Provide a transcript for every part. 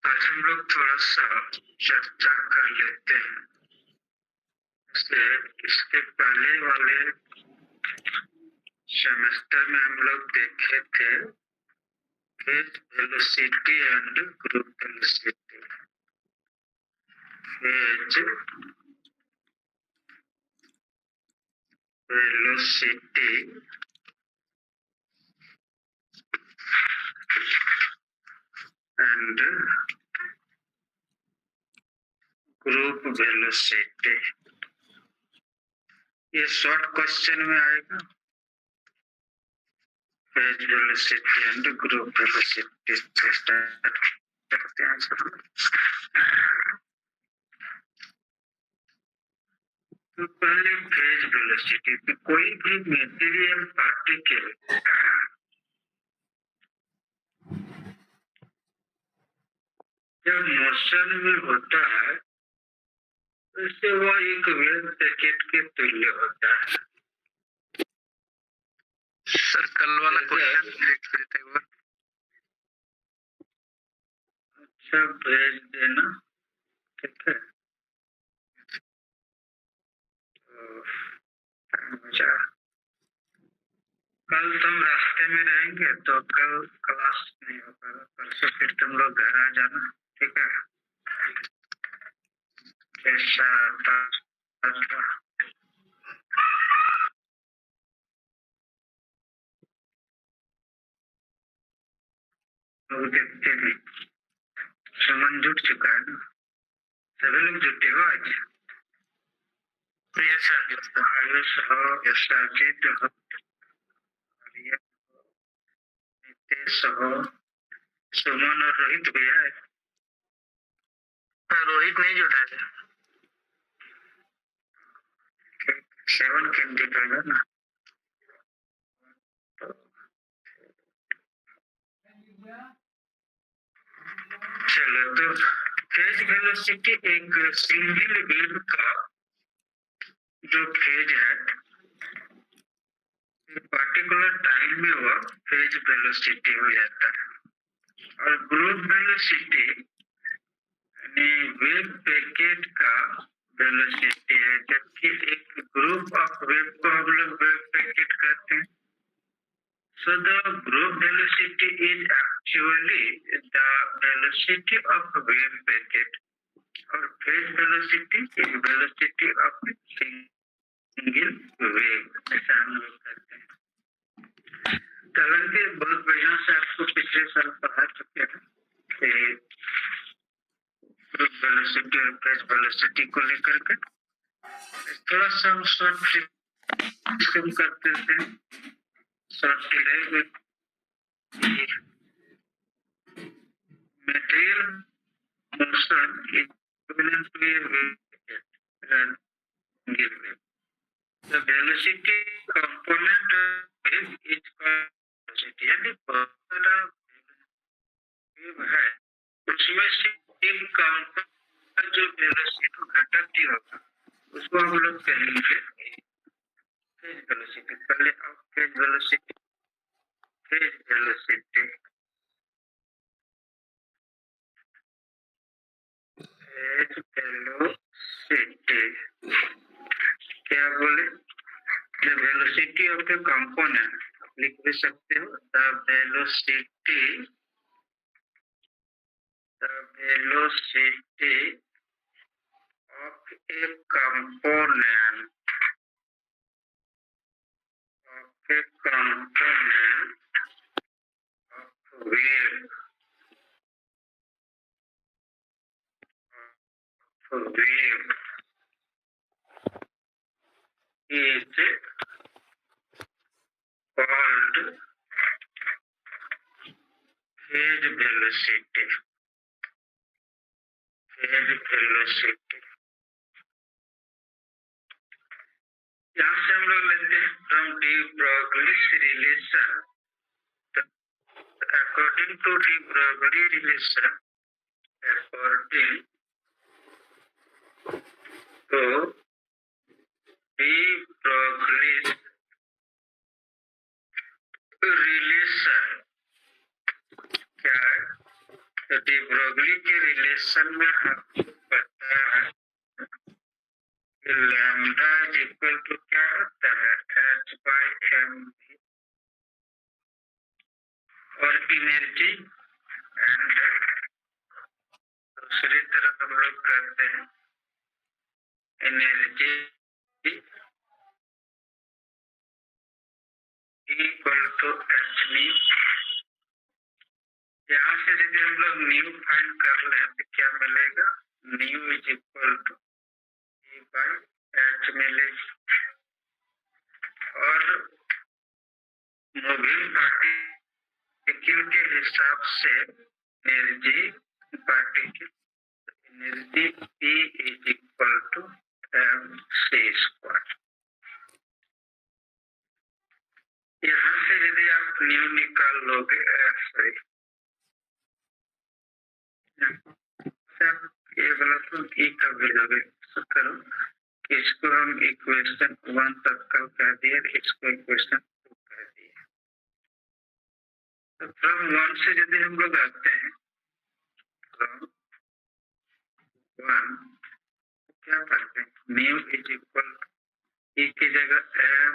आज हम लोग थोड़ा सा चर्चा कर लेते हैं। जैसे इसके पहले वाले सेमेस्टर में हम लोग देखे थे phase velocity and group velocity. Phase velocity and group velocity, ये शॉर्ट क्वेश्चन में आएगा। Phase velocity and group velocity start करते हैं सब। तो पहले फेज वेलोसिटी, कोई भी मेटीरियल पार्टिकल जब मोशन में होता है उससे वो एक वेव पैकेट के तुल्य होता है। सर कल वाला क्वेश्चन अच्छा भेज देना, ठीक है। अच्छा, कल तुम रास्ते में रहेंगे तो कल क्लास नहीं होगा, परसों फिर तुम लोग घर आ जाना, ठीक है। कैसा देखते नहीं, सुमन जुट चुका है ना, सभी लोग जुटे हो आज। आयुष हो, साजिद हो, नितेश हो, सुमन और रोहित भी है। रोहित नहीं जुटा है। 7 कैंडिडेट होगा ना। चलो, तो फेज वेलोसिटी एक सिंगल वेव का जो फेज है पर्टिकुलर टाइम में वो फेज वेलोसिटी हो जाता है। और ग्रुप वेलोसिटी यानी वेव पैकेट का वेलोसिटी है, जबकि एक ग्रुप ऑफ वेव को हम लोग वेव पैकेट कहते हैं। So the group velocity is actually the velocity of wave packet, और phase velocity is velocity of a single wave, ऐसा हम लोग कहते हैं। हालांकि बहुत बढ़िया से आपको पिछले साल पढ़ा चुके हैं कि ग्रुप वेलोसिटी और फेज वेलोसिटी को लेकर के थोड़ा सा हम शॉर्ट कर देते हैं। शॉर्ट रहेगा material motion equivalent to a wave and single wave. The velocity component of wave is called velocity, यानी बहुत सारा वेव है उसमें से एक कंपोनेंट जो वेलोसिटी घटक की होगा उसको हम लोग कहेंगे फेज वेलोसिटी। पहले अब फेज वेलोसिटी क्या बोले, the velocity of the component, लिख भी सकते हो the velocity of A component of wave is called phase velocity। यहाँ से हम लोग लेते हैं from de Broglie's relation. According to de Broglie relation, according to de Broglie's relation क्या है, तो डी ब्रोगली के रिलेशन में आपको पता है कि लैम्डा इज इक्वल टू क्या होता है, एच बाई एम, और एनर्जी एंड दूसरी तरफ हम लोग करते हैं energy equal to H nu. यहाँ से यदि हम लोग न्यू फाइंड कर ले तो क्या मिलेगा, nu is equal to E by H मिलेगा। और मूविंग पार्टिकल के हिसाब से energy particle energy E is equal to M C square. यहाँ से यदि आप न्यू निकाल लोगे, सॉरी ये वाला तो E का वैल्यू करो कि इसको हम इक्वेशन 1 तक का कह दिए, इसको इक्वेशन 2 कह दिए। तो फ्रॉम 1 से यदि हम लोग आते हैं, फ्रॉम 1 क्या करते हैं, nu is equal to E की जगह M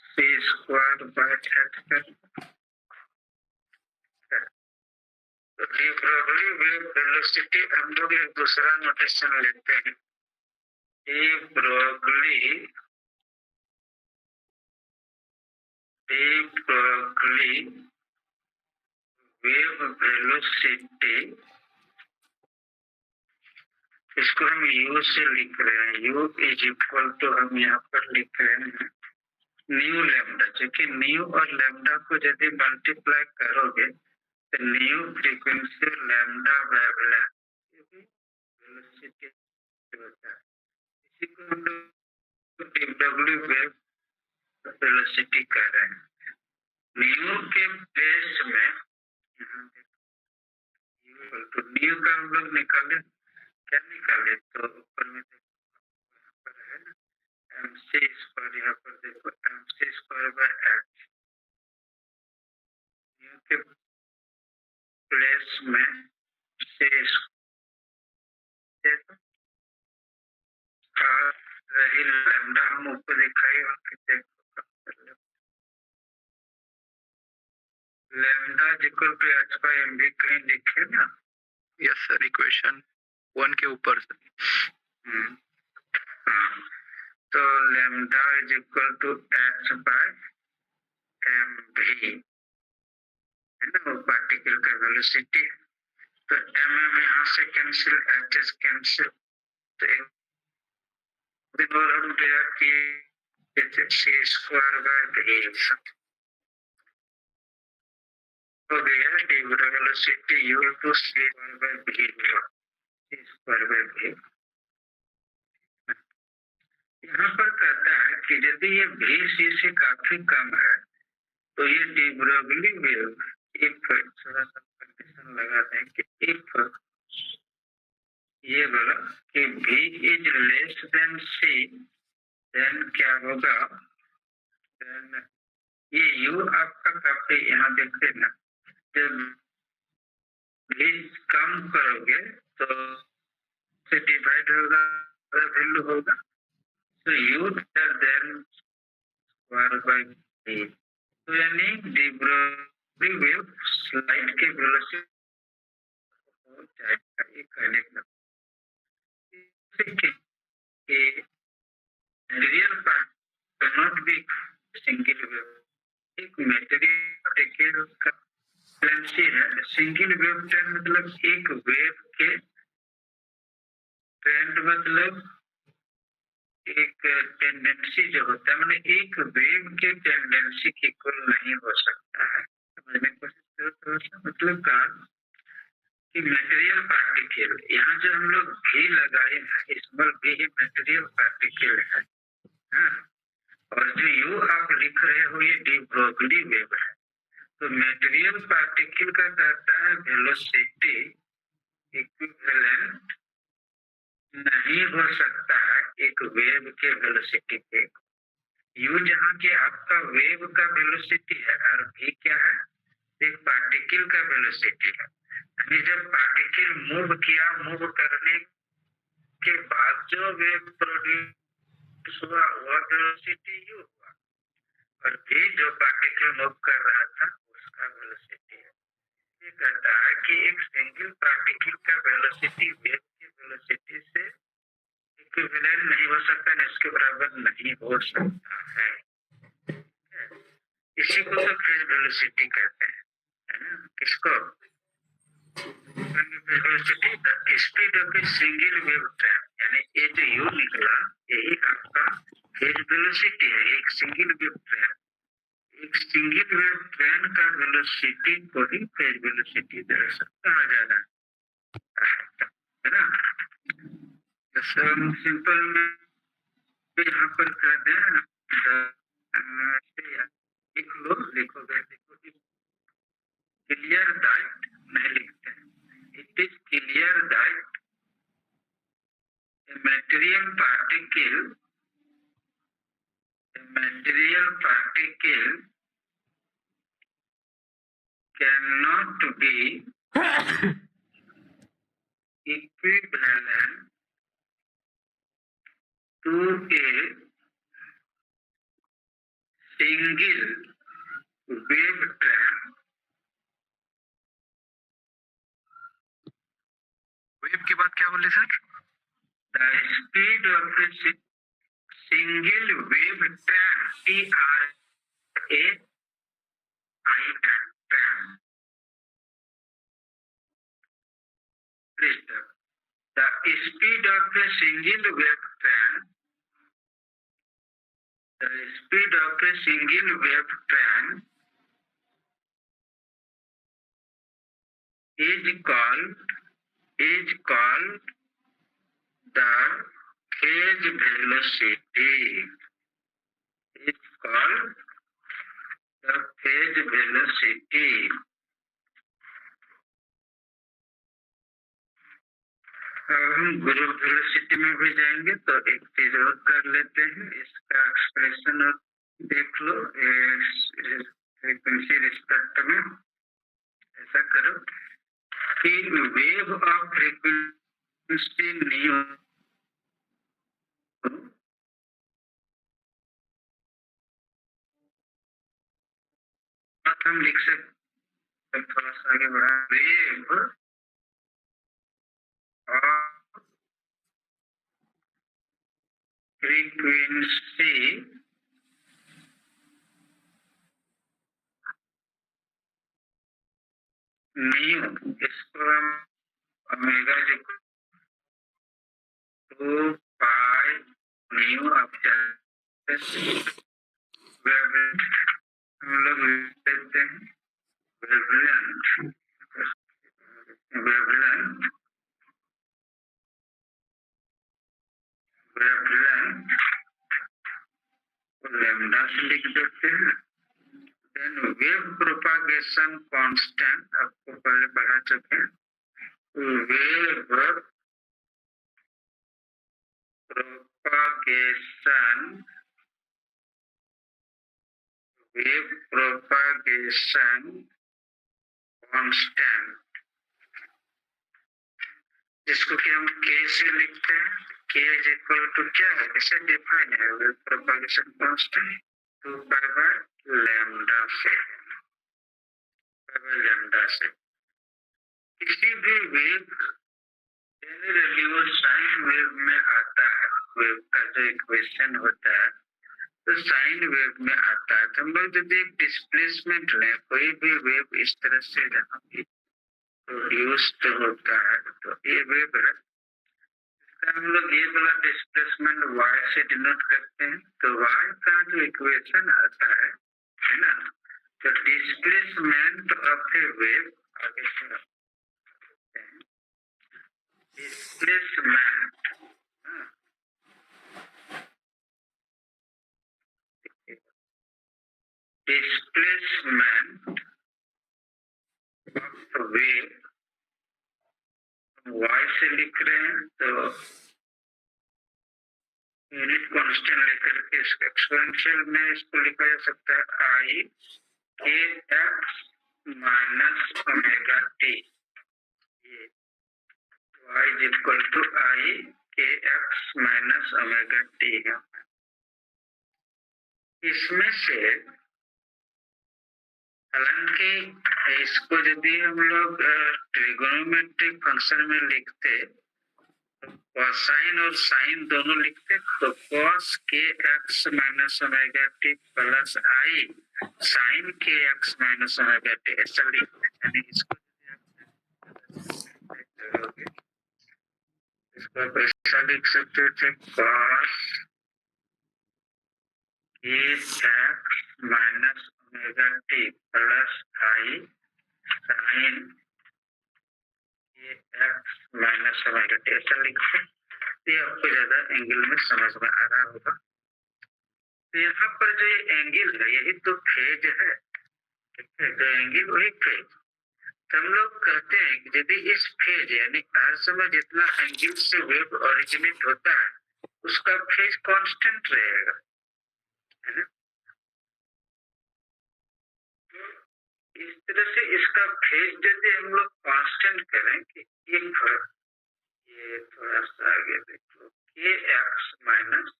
C square by H कर। तो डी ब्रोगली वेव वेलोसिटी हम लोग एक दूसरा नोटेशन लेते हैं, डी ब्रोगली वेव वेलोसिटी, इसको हम u से लिख रहे हैं, u इज इक्वल टू हम यहाँ पर लिख रहे हैं न्यू लैम्डा, क्योंकि न्यू और लैम्डा को यदि मल्टीप्लाई करोगे तो new frequency lambda by velocity होता है। इसी को हम लोग डब्ल्यू वेव वेलोसिटी कह रहे हैं। न्यू के प्लेस में यहाँ न्यू का हम लोग निकाले, क्या निकाले, तो ऊपर में देखो यहाँ पर है ना एम सी स्क्वायर, यहाँ पर देखो M C square by H, nu के प्लेस में से रही लैम्डा हम ऊपर दिखाई और देखो lambda equal to H by M भी कहीं लिखे ना। यस सर, इक्वेशन 1 के ऊपर सर। हाँ, तो lambda is equal to H by M भी है ना, वो पार्टिकल का वेलोसिटी। तो एम एम यहाँ से कैंसिल, एच एस कैंसिल, तो एक दिन और हम डिराइव किए सी स्क्वायर बाय भी हो गया, D velocity u to C square by भी स्क्वायर बाय भी। यहाँ पर कहता है कि यदि ये भी सी से काफी कम है तो ये डी ब्रोगली वेव, इफ थोड़ा सा कंडीशन लगा दें कि इफ ये बोला कि v is less than C, then क्या होगा, देन ये u आपका काफी, यहाँ देखते ना, जब v कम करोगे तो से डिवाइड होगा, वैल्यू होगा, तो u then square by v। तो यानी डी ब्रोगली वेव लाइट के वेलोसिटी हो जाएगा, ये कहने का material cannot be single wave। एक मटेरियल पार्टिकल का फ्रीक्वेंसी है, सिंगल वेव ट्रेंड मतलब एक वेव के ट्रेंड मतलब एक टेंडेंसी जो होता है, मतलब एक वेव के टेंडेंसी की इक्वल नहीं हो सकता है। समझने की कोशिश करो थोड़ा सा, मतलब का कि मटेरियल पार्टिकल, यहाँ जो हम लोग भी लगाए हैं स्मॉल भी ही मटेरियल पार्टिकल है, हाँ? और जो यू आप लिख रहे हो ये डी ब्रोगली वेव है। तो मटेरियल पार्टिकल का कहता है वेलोसिटी इक्विवेलेंट नहीं हो सकता है एक वेव के वेलोसिटी के। यू जहाँ के आपका वेव का वेलोसिटी है और भी क्या है, एक पार्टिकल का वेलोसिटी है। यानी जब पार्टिकल मूव किया, मूव करने के बाद जो वेव प्रोड्यूस हुआ वह वेलोसिटी यू हुआ, और भी जो पार्टिकल मूव कर रहा था उसका वेलोसिटी है। ये कहता है कि एक सिंगल पार्टिकल का वेलोसिटी वेव की वेलोसिटी से इक्विवेलेंट नहीं हो सकता, न इसके बराबर नहीं हो सकता है। इसी को तो फेज वेलोसिटी कहते हैं, है ना? किसको? Velocity the speed of a single wave train, यानी ये जो यू निकला यही आपका फेज वेलोसिटी है। एक सिंगल वेव ट्रेन, एक सिंगल वेव ट्रेन का वेलोसिटी को ही फेज वेलोसिटी कहा जा रहा है ना? जैसे हम सिंपल में यहाँ पर कर दें, लिख लो, लिखोगे, लिखो, क्लियर दैट नहीं लिखते हैं। It is clear that a material particle cannot be equivalent to a single wave train. Wave के बाद क्या बोले sir? The speed of a single wave train, TRAI, the speed of a single wave train, the speed of a single wave train is called the phase velocity. Is called the phase velocity. अब हम group velocity में भी जाएंगे, तो एक चीज और कर लेते हैं, इसका एक्सप्रेशन और देख लो फ्रीक्वेंसी रिस्पेक्ट में। ऐसा करो कि वेव ऑफ फ्रीक्वेंसी न्यू हम लिख सकते, थोड़ा सा आगे बढ़ा, वेव ऑफ फ्रीक्वेंसी न्यू, इसको हम ओमेगा 2 पाई न्यू आप हम लोग देखते हैं वेवलेंथ लैम्डा से लिख देते हैं। देन वेव प्रोपागेशन कांस्टेंट आपको पहले पढ़ा चुके हैं। वेव प्रोपागेशन कांस्टेंट, जिसको कि हम k से लिखते हैं। k इज इक्वल टू क्या है, इसे डिफाइन है wave propagation constant 2 pi by lambda से। किसी भी वेव जनरली वो साइन वेव में आता है, वेव का जो इक्वेशन होता है तो साइन वेव में आता है। तो हम लोग यदि एक डिस्प्लेसमेंट लें, कोई भी वेव इस तरह से जहाँ भी प्रोड्यूस्ड होता है तो ये वेव है, इसका हम लोग ये वाला डिस्प्लेसमेंट y से डिनोट करते हैं। तो y का जो इक्वेशन आता है ना, तो डिस्प्लेसमेंट ऑफ ए वेव, आगे से डिस्प्लेसमेंट ऑफ वेव y से लिख रहे हैं, तो यूनिट कांस्टेंट लेकर के इसका एक्सपोनेंशियल में इसको लिखा जा सकता है i k x minus omega t। ये y इज इक्वल टू आई के एक्स माइनस ओमेगा टी है। इसमें से हालांकि इसको यदि हम लोग ट्रिगोनोमेट्रिक फंक्शन में लिखते तो कोसाइन और साइन दोनों लिखते तो cos k x minus omega t plus i sine k x minus omega t ऐसा लिखते, यानी इसको आप ऐसा लिख सकते थे cos k x minus omega t plus i sine k x minus omega t ऐसा लिखते, ये आपको ज्यादा एंगल में समझ में आ रहा होगा। तो यहाँ पर जो ये एंगल है यही तो फेज है, ठीक है, जो एंगल वही फेज। तो हम लोग कहते हैं कि यदि इस फेज यानी हर समय जितना एंगल से वेव ओरिजिनेट होता है उसका फेज कांस्टेंट रहेगा, है ना। इस तरह से इसका फेज यदि हम लोग कांस्टेंट करें कि ये थोड़ा सा आगे देखो K x minus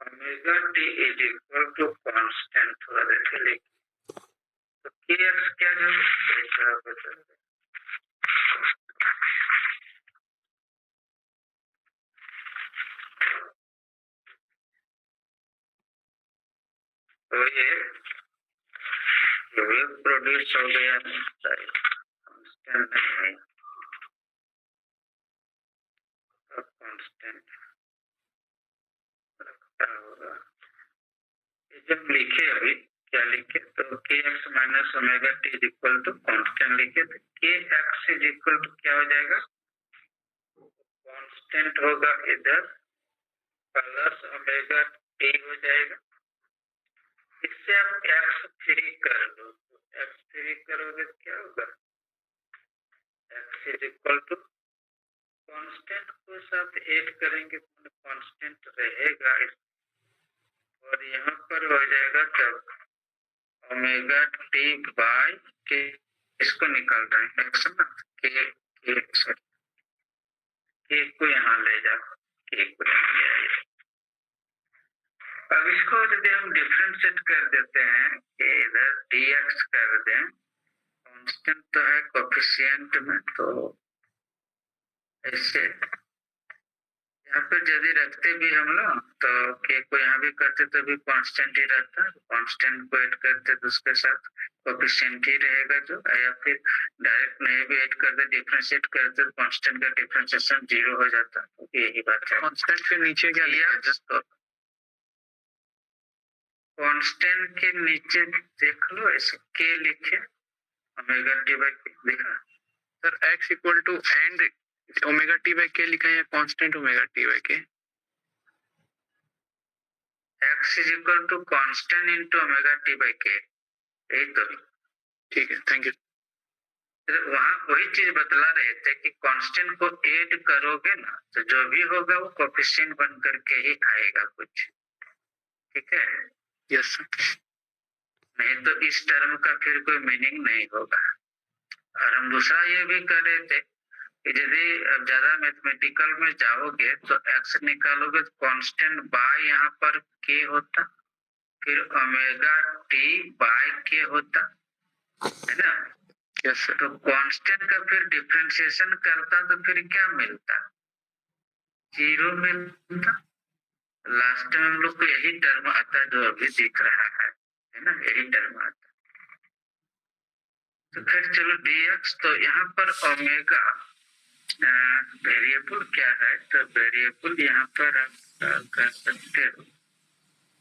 omega T is equal to constant, थोड़ा देर के लिए तो के एक्स क्या जो तो ये वेव प्रोड्यूस हो गया, कांस्टेंट नहीं कांस्टेंट रखता होगा। जब लिखे अभी क्या लिखे तो K x minus omega T is equal to constant लिखे तो K x is equal to क्या हो जाएगा, कांस्टेंट होगा इधर प्लस ओमेगा टी हो जाएगा। इससे आप एक्स थ्री कर दो तो एक्स थ्री करोगे तो क्या होगा, x is equal to constant को साथ ऐड करेंगे तो कांस्टेंट रहेगा और यहाँ पर हो जाएगा तब ओमेगा टी बाय के, इसको निकाल रहे हैं एक्स ना के को यहाँ ले जाओ, के को यहाँ ले आइए। अब इसको यदि हम डिफरेंशिएट कर देते हैं कि इधर dx कर दें, कांस्टेंट तो है कोफिशिएंट में, तो ऐसे यहाँ पे यदि रखते भी हम लोग तो के को यहाँ भी करते तो भी कांस्टेंट ही रहता, कांस्टेंट को ऐड करते तो उसके साथ कोफिशिएंट ही रहेगा जो, या फिर डायरेक्ट नहीं भी ऐड करते डिफरेंशिएट करते तो कांस्टेंट का डिफरेंशिएशन 0 हो जाता। तो यही बात है। कांस्टेंट के नीचे क्या लिखा है? कांस्टेंट के नीचे देख लो ऐसे के लिखे ओमेगा टी बाय के लिखा सर, x इक्वल to and omega T by K लिखा है या constant omega T by K? x is equal to constant into omega T by K, यही तो। ठीक है, थैंक यू। वहां वही चीज बतला रहे थे कि कांस्टेंट को ऐड करोगे ना तो जो भी होगा वो कोफिशिएंट बन करके ही आएगा कुछ, ठीक है। Yes sir. नहीं तो इस टर्म का फिर कोई मीनिंग नहीं होगा। और हम दूसरा ये भी कर रहे थे कि यदि अब ज्यादा मैथमेटिकल में जाओगे तो एक्स निकालोगे तो कांस्टेंट बाय यहाँ पर के होता, फिर ओमेगा टी बाय के होता, है ना। Yes sir. तो कांस्टेंट का फिर डिफरेंशिएशन करता तो फिर क्या मिलता, 0 मिलता। लास्ट में हम लोग को यही टर्म आता जो अभी दिख रहा है ना, यही टर्म आता। तो फिर चलो dx, तो यहाँ पर ओमेगा वेरिएबल क्या है, तो वेरिएबल यहाँ पर आप कर सकते हो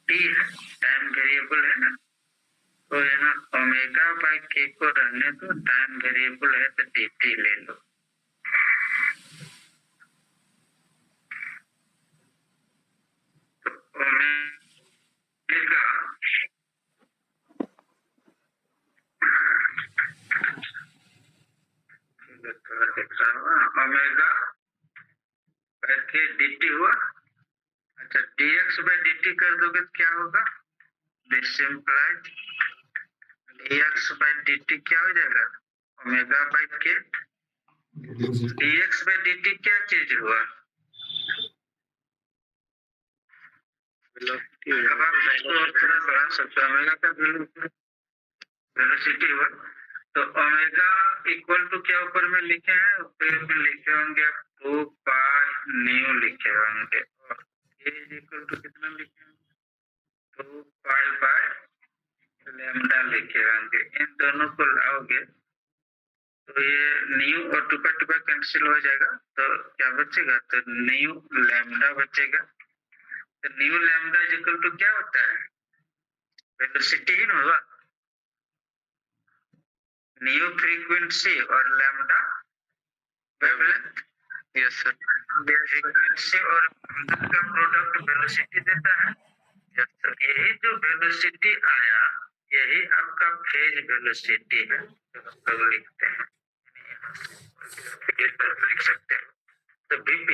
टी है, टाइम वेरिएबल है ना, तो यहाँ ओमेगा बाय के को रहने दो, टाइम वेरिएबल है तो dt ले लो। तो ओमेगा ओमेगा के dt हुआ। अच्छा, dx बाय dt कर दोगे तो क्या होगा, this implies dx by dt क्या हो जाएगा, omega by K dx by dt क्या चीज हुआ? वेलोसिटी अब आप इसको और थोड़ा बढ़ा सकते हो, ओमेगा का वेलोसिटी हुआ। तो ओमेगा इक्वल टू क्या ऊपर में लिखे हैं? ऊपर में लिखे होंगे आप 2 पाई न्यू लिखे होंगे, और ए इक्वल टू कितना लिखे होंगे? 2 पाई बाय लैम्डा लिखे होंगे। इन दोनों को लाओगे तो ये न्यू और टुका टुका कैंसिल हो जाएगा, तो क्या बचेगा? तो न्यू लैम्डा बचेगा। तो न्यू लैम्डा इक्वल टू क्या होता है? वेलोसिटी ही ना होगा। न्यू फ्रीक्वेंसी और lambda wavelength. Yes sir. Frequency और वेवलेंथ का प्रोडक्ट वेलोसिटी देता है। Yes sir. यही जो वेलोसिटी आया, यही आपका फेज वेलोसिटी है जो हम लोग लिखते हैं, लिख सकते हैं। तो Vp,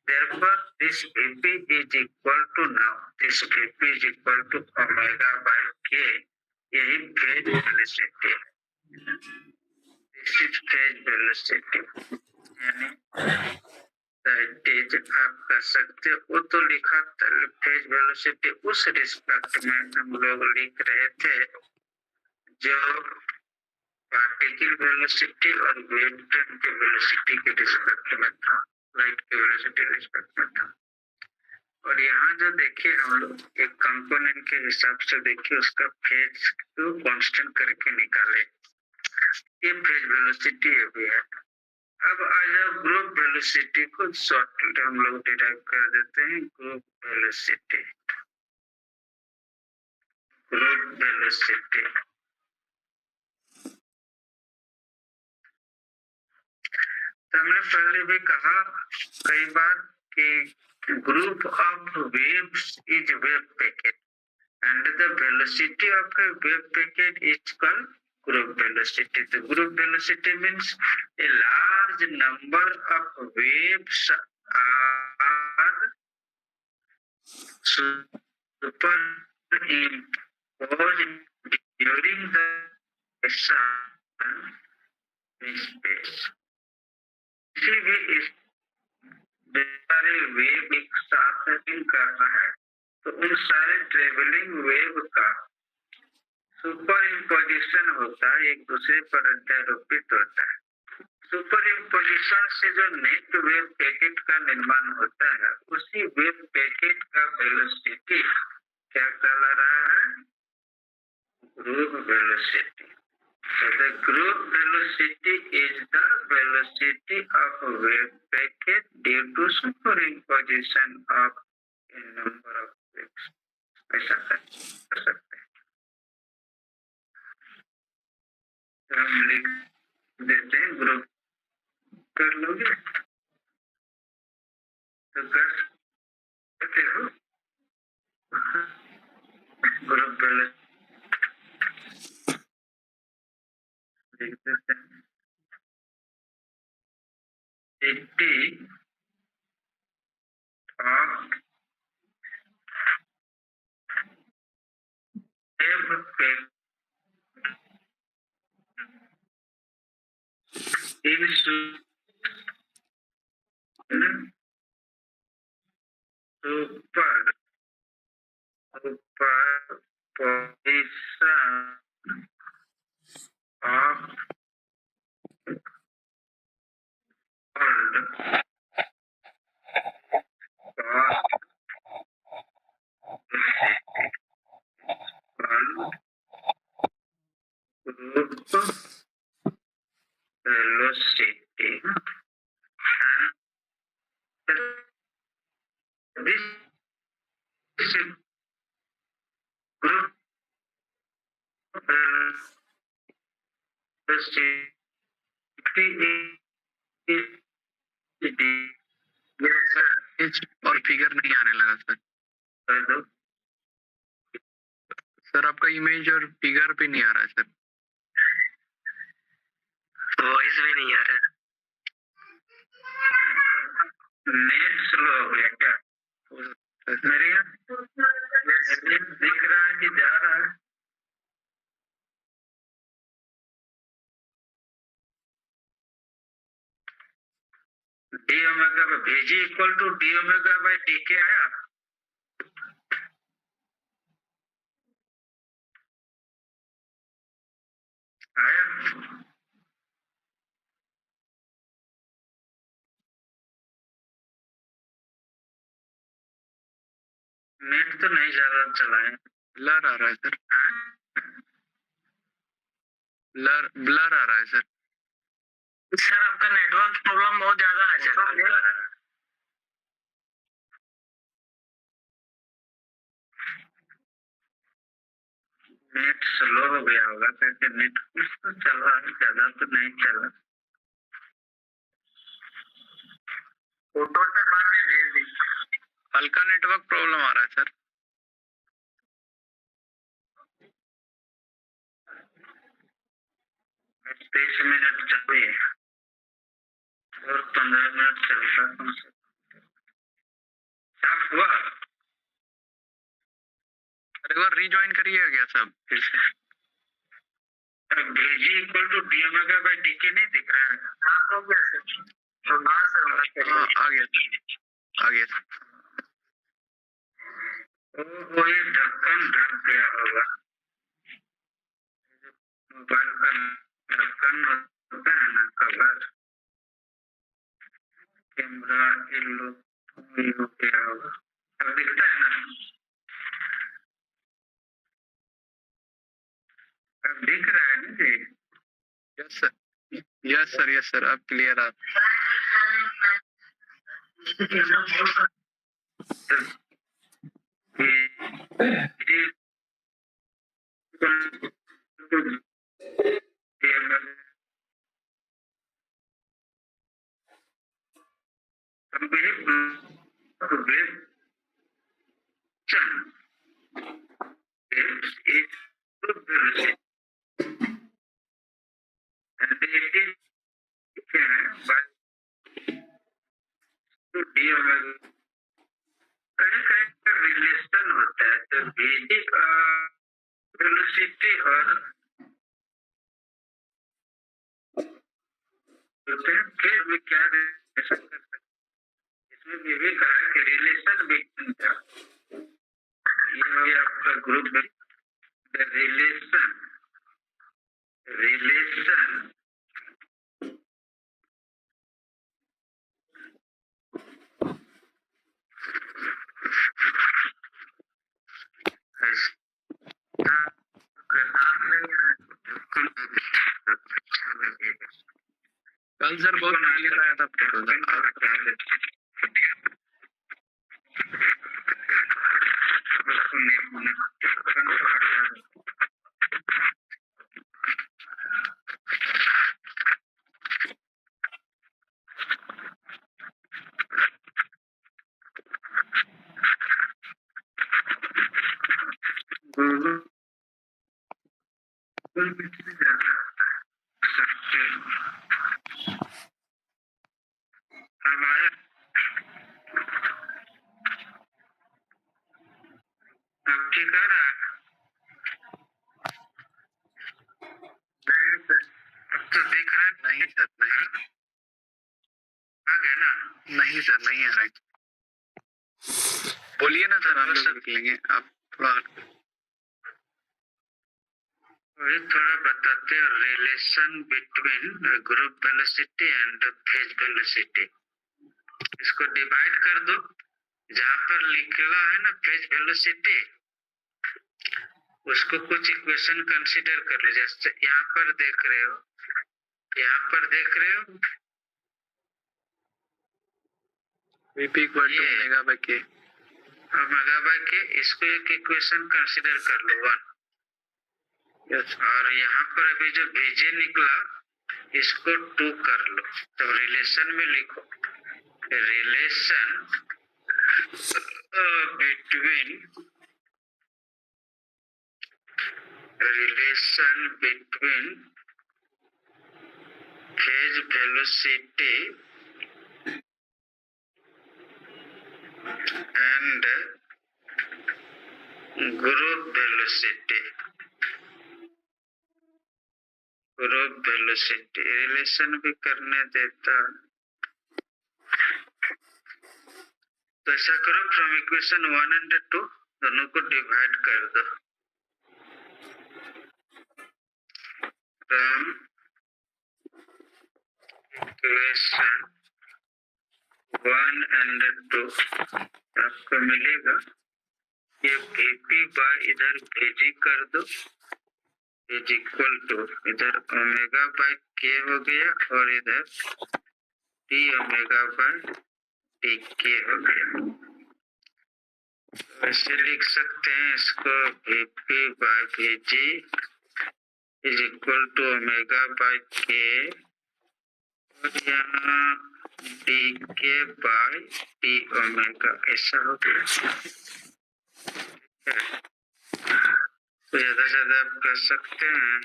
therefore this Vp is equal to, now this Vp is equal to omega by k, यही फेज वेलोसिटी है। दिस इज फेज वेलोसिटी, यानी तेज आप कर सकते हो। वो तो लिखा फेज वेलोसिटी उस रिस्पेक्ट में हम लोग लिख रहे थे जो पार्टिकल वेलोसिटी और वेव फ्रंट के वेलोसिटी के रिस्पेक्ट में था, लाइट के वेलोसिटी रिस्पेक्ट में था। और यहाँ जो देखिए हम लोग एक कंपोनेंट के हिसाब से देखिए उसका फेज को कांस्टेंट करके निकाले, ये फेज वेलोसिटी ये भी है। अब आ जाओ ग्रुप वेलोसिटी को, शॉर्ट हम लोग डिराइव कर देते हैं। ग्रुप वेलोसिटी, ग्रुप वेलोसिटी तो हमने पहले भी कहा कई बार कि group of waves is wave packet and the velocity of a wave packet is called group velocity. The group velocity means a large number of waves are superimposed during the space. किसी भी इस सारे wave एक साथ travelling कर रहा है, तो उन सारे ट्रेवलिंग वेव का सुपर इम्पोजिशन होता है, एक दूसरे पर अध्यारोपित होता है। सुपर इम्पोजिशन से जो नेट वेव पैकेट का निर्माण होता है, उसी वेव पैकेट का वेलोसिटी क्या कहला रहा है? Group velocity. So the group velocity is the velocity of a wave packet due to superimposition of a number of waves. ऐसा कर सकते हैं। तो हम लिख देते हैं ग्रुप, कर लोगे तो कर सकते हो। ग्रुप वेलोसिटी लिख देते हैं 80 of wave packet in super superposition of world group velocity, and this group velocity is और फिगर नहीं आने लगा सर। सर आपका इमेज और फिगर भी नहीं आ रहा है सर। वॉइस भी नहीं आ रहा है। नेट स्लो हो गया क्या? मेरे यहाँ दिख रहा है कि जा रहा है? D omega by VG equal to D omega by D K आया। आया नेट तो नहीं ज्यादा चला है। ब्लर आ रहा है सर, हाँ? ब्लर आ रहा है सर। सर आपका नेटवर्क प्रॉब्लम बहुत ज्यादा है सर। नेट स्लो हो गया होगा क्योंकि नेट कुछ तो चल रहा है, ज्यादा तो नहीं चला। फोटो सर बाद में भेज दीजिए। हल्का नेटवर्क प्रॉब्लम आ रहा है सर। 30 मिनट चाहिए और 15 मिनट चलता कम से कम। साफ हुआ? एक बार रीज्वाइन करिए क्या साहब फिर से। VG equal to D omega by D K नहीं दिख रहा है? हाँ हो गया सर। तो हाँ सर हाँ आ गया सर, आ गया सर। वो ये ढक्कन ढक गया होगा। मोबाइल का ढक्कन होता है ना, कवर, कैमरा येलो हो गया होगा। अब दिखता है ना? अब दिख रहा है ना जी? Yes sir, yes sir, yes sir, अब क्लियर आप। रिलेशन होता है तो बेसिक वेलोसिटी और फिर में क्या रिलेशन कर सकते हैं? इसमें भी कहा है कि रिलेशन बिटवीन का ये हो गया आपका ग्रुप में रिलेशन कल सर बहुत क्लियर आया था फोटो। नहीं सर, नहीं, आ गया ना? नहीं सर, नहीं आ रहा है। बोलिए ना सर, हम लोग लिख लेंगे। आप थोड़ा वही थोड़ा बताते हैं relation between group velocity and phase velocity. इसको डिवाइड कर दो, जहां पर लिखा है ना फेज वेलोसिटी, उसको कुछ इक्वेशन कंसीडर कर लो। जैसे यहाँ पर देख रहे हो, यहाँ पर देख रहे हो VP equal to omega by K, omega by K, इसको एक इक्वेशन कंसीडर कर लो 1। यस, और यहाँ पर अभी जो VJ निकला इसको 2 कर लो। तो रिलेशन में लिखो relation between phase velocity and group velocity. Group velocity relation भी करने देता। तो ऐसा करो, फ्रॉम इक्वेशन 1 एंड 2 दोनों को डिवाइड कर दो। फ्रॉम इक्वेशन 1 एंड 2 आपको मिलेगा ये Vp बाय इधर Vg कर दो इज इक्वल टू इधर ओमेगा बाय k हो गया और इधर d ओमेगा बाय dk हो गया। तो ऐसे लिख सकते हैं इसको Vp by Vg is equal to omega by k और यहाँ dk बाय d ओमेगा ऐसा हो गया। तो ज्यादा से ज्यादा आप कर सकते हैं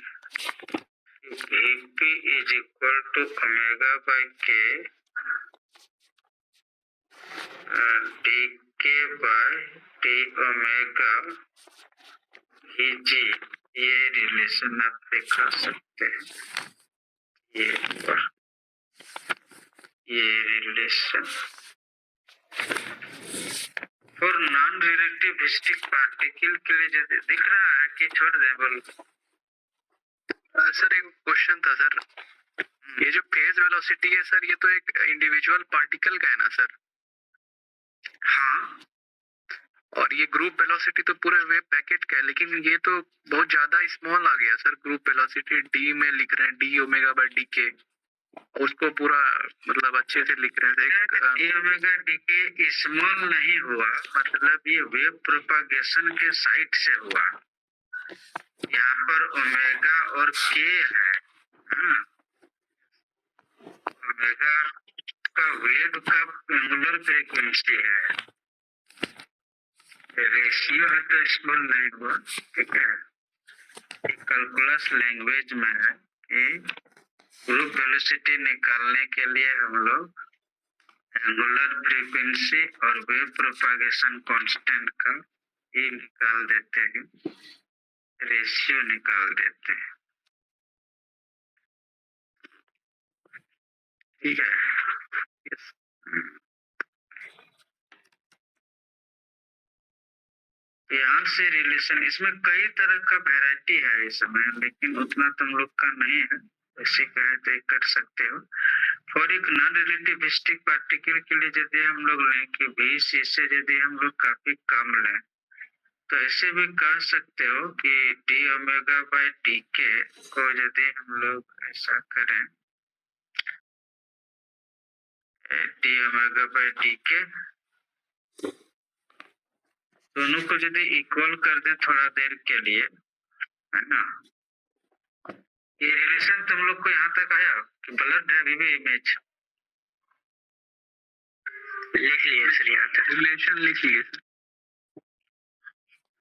Vp is equal to omega by k dk by d omega Vg, ये रिलेशन आप दिखा सकते हैं। ये रिलेशन और नॉन रिलेटिविस्टिक पार्टिकल के लिए जो दिख रहा है कि छोड़ दे बोल। सर एक क्वेश्चन था सर, ये जो फेज वेलोसिटी है सर, ये तो एक इंडिविजुअल पार्टिकल का है ना सर? हाँ, और ये ग्रुप वेलोसिटी तो पूरे वेव पैकेट का है, लेकिन ये तो बहुत ज्यादा स्मॉल आ गया सर। ग्रुप वेलोसिटी डी में लिख रहे हैं डी ओमेगा बाय डी के, उसको पूरा मतलब अच्छे से लिख रहे हैं। डी ओमेगा डी के स्मॉल नहीं हुआ, मतलब ये वेव प्रोपागेशन के साइड से हुआ। यहाँ पर ओमेगा और के है, ओमेगा का वेव का एंगुलर फ्रीक्वेंसी है, रेशियो है तो स्मॉल नहीं हुआ। ठीक है, कैलकुलस लैंग्वेज में है कि ग्रुप वेलोसिटी निकालने के लिए हम लोग एंगुलर फ्रीक्वेंसी और वेव प्रोपागेशन कांस्टेंट का ही निकाल देते हैं, रेशियो निकाल देते हैं। ठीक है, yes. यहाँ से रिलेशन, इसमें कई तरह का वैरायटी है इसमें, लेकिन उतना तुम लोग का नहीं है। ऐसे कहे तो कर सकते हो। फॉर एक नॉन रिलेटिविस्टिक पार्टिकल के लिए यदि हम लोग लें कि 20 इससे यदि हम लोग काफी कम लें, तो ऐसे भी कह सकते हो कि डी ओमेगा बाय डी के को यदि हम लोग ऐसा करें, डी ओमेगा बाय डी के दोनों को यदि इक्वल कर दें थोड़ा देर के लिए, है ना। ये रिलेशन तुम लोग को यहाँ तक आया कि ब्लड है अभी भी इमेज लिख लिए सर, यहाँ तक रिलेशन लिख लिए सर।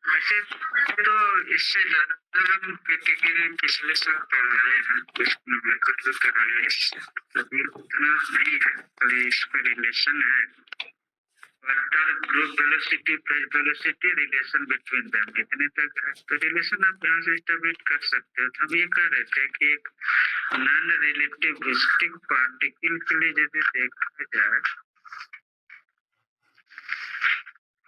ऐसे तो इससे ज्यादा हम कैटेगरी पिछले साल पढ़ रहे हैं, कुछ मेकर कर रहे हैं, अभी उतना नहीं है, तो इसका रिलेशन है। What are group velocity, phase velocity, relation between them, इतने तक है। तो रिलेशन आप यहाँ से स्टेब्लिश कर सकते हो। हम ये कह रहे थे कि एक नॉन रिलेटिविस्टिक पार्टिकल के लिए यदि देखा जाए,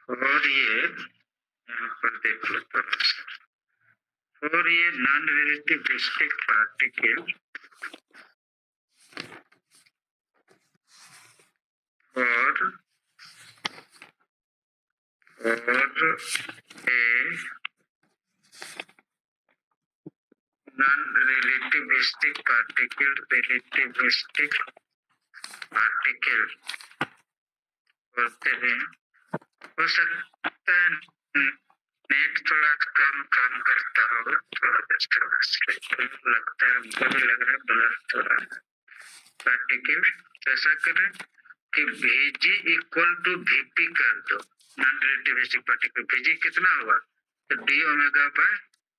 और ये यहाँ पर देख लो थोड़ा सा, और ये नॉन रिलेटिविस्टिक पार्टिकल और a non-relativistic particle, relativistic particle बोलते हैं। हो सकता है नेट थोड़ा कम काम करता होगा, थोड़ा लगता है, हमको भी लग रहा है ब्लर थोड़ा पार्टिकल। ऐसा करें कि Vg इक्वल टू Vp कर दो, नॉन रिलेटिविस्टिक पार्टिकल Vg कितना हुआ, तो डी ओमेगा बाय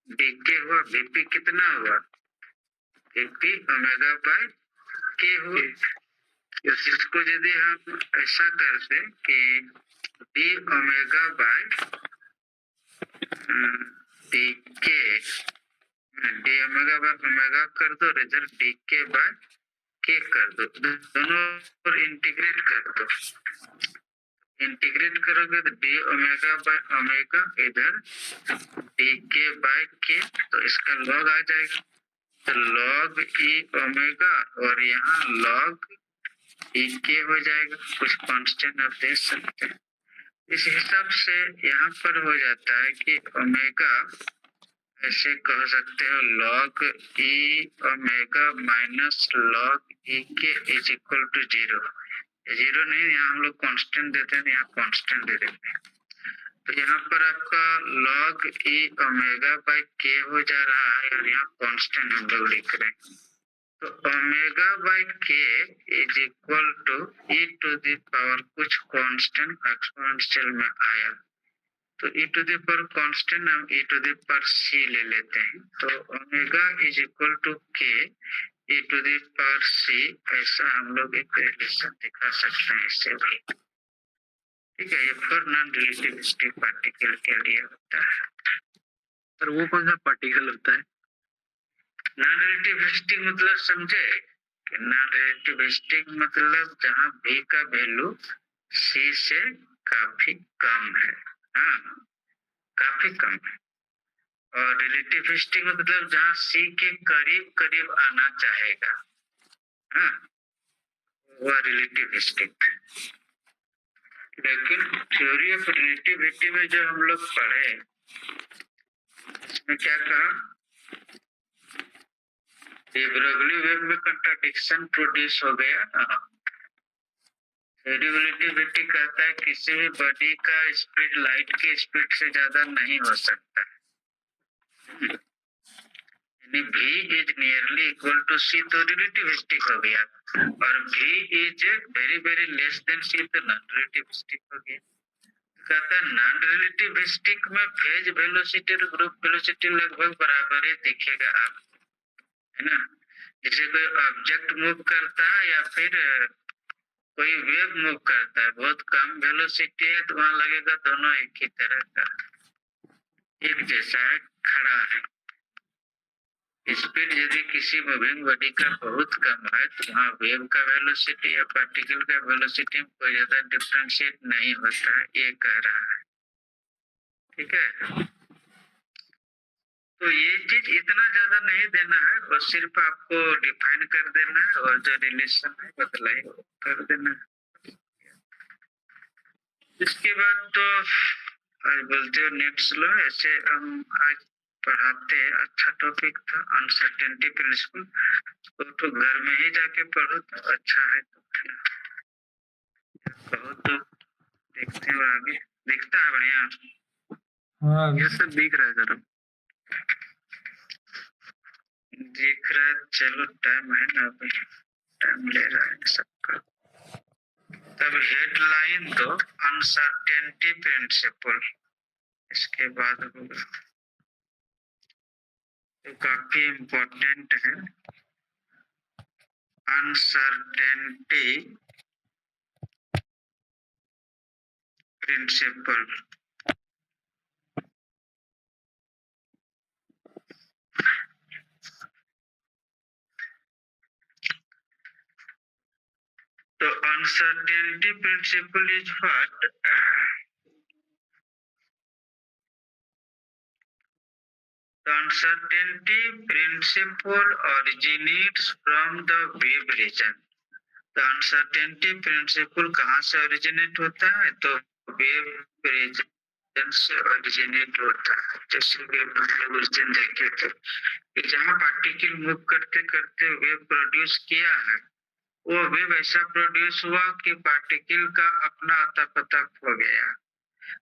डी के हुआ। Vp कितना हुआ, Vp ओमेगा बाय के हुआ। इसको यदि हम ऐसा करते कि डी ओमेगा बाय डी के, डी ओमेगा बाय ओमेगा कर दो, रिजल्ट डी के बाय के कर दो, दोनों पर इंटीग्रेट कर दो। इंटीग्रेट करोगे तो डी ओमेगा बाय ओमेगा, इधर डी के बाय के, तो इसका लॉग आ जाएगा, तो लॉग ई ओमेगा और यहाँ लॉग ई के हो जाएगा। कुछ कांस्टेंट आप दे सकते हैं। इस हिसाब से यहाँ पर हो जाता है कि ओमेगा ऐसे कह सकते हो log e omega minus log e k is equal to 0। 0 नहीं, यहाँ हम लोग कांस्टेंट देते हैं, यहाँ कांस्टेंट दे देते हैं। तो यहाँ पर आपका लॉग ई ओमेगा बाय के हो जा रहा है और यहाँ कांस्टेंट हम लोग लिख रहे हैं। तो omega by K is equal to E to the power कुछ कांस्टेंट एक्सपोनेंशियल में आया, तो e to the power constant हम e to the power c ले लेते हैं। तो omega is equal to k e to the power c, ऐसा हम लोग एक रिलेशन दिखा सकते हैं इससे भी। ठीक है, ये फॉर नॉन रिलेटिविस्टिक पार्टिकल के लिए होता है। सर वो कौन सा पार्टिकल होता है? नॉन रिलेटिविस्टिक मतलब समझे कि नॉन रिलेटिविस्टिक मतलब जहाँ v का वैल्यू c से काफी कम है। हाँ, काफी कम है। और रिलेटिविस्टिक मतलब जहाँ c के करीब करीब आना चाहेगा, हाँ, वह रिलेटिविस्टिक। लेकिन थ्योरी ऑफ रिलेटिविटी में जो हम लोग पढ़े, इसमें क्या कहा, De Broglie वेव में कंट्राडिक्शन प्रोड्यूस हो गया ना। रिलेटिविटी कहता है किसी भी बॉडी का स्पीड लाइट के स्पीड से ज्यादा नहीं हो सकता, यानी v is nearly equal to c, तो रिलेटिविस्टिक हो गया, और v is very very less than c, तो नॉन रिलेटिविस्टिक हो गया। कहता है नॉन रिलेटिविस्टिक में फेज वेलोसिटी और ग्रुप वेलोसिटी लगभग बराबर ही दिखेगा आपको, है ना। जैसे कोई ऑब्जेक्ट मूव करता है या फिर कोई वेव मूव करता है, बहुत कम वेलोसिटी है तो वहां लगेगा दोनों एक ही तरह का, एक जैसा है, खड़ा है। स्पीड यदि किसी मूविंग बॉडी का बहुत कम है तो वहाँ वेव का वेलोसिटी या पार्टिकल का वेलोसिटी में कोई ज्यादा डिफरेंशिएट नहीं होता है, ये कह रहा है। ठीक है, तो ये चीज इतना ज्यादा नहीं देना है, और सिर्फ आपको डिफाइन कर देना है और जो रिलेशन है बदलाई कर देना है। इसके बाद तो आज बोलते हो नेक्स्ट लो, ऐसे हम आज पढ़ाते, अच्छा टॉपिक था अनसर्टेनिटी प्रिंसिपल, तो घर में ही जाके पढ़ो तो अच्छा है। तो कहो तो देखते हैं आगे, दिखता है बढ़िया। हाँ ये सब दिख रहा है सर, दिख रहा है। चलो टाइम है ना, अभी टाइम ले रहा है सबका। तब हेडलाइन दो अनसर्टेनिटी प्रिंसिपल, इसके बाद होगा, तो काफी इम्पोर्टेंट है अनसर्टेनिटी प्रिंसिपल। तो uncertainty principle is what? The uncertainty principle originates from the wave region. तो uncertainty principle कहाँ से originate होता है? तो wave region से originate होता है। जैसे कि हम उस दिन देखे थे कि जहाँ पार्टिकल मूव करते करते वेव प्रोड्यूस किया है, वो वेव ऐसा प्रोड्यूस हुआ कि पार्टिकल का अपना अता पता खो गया।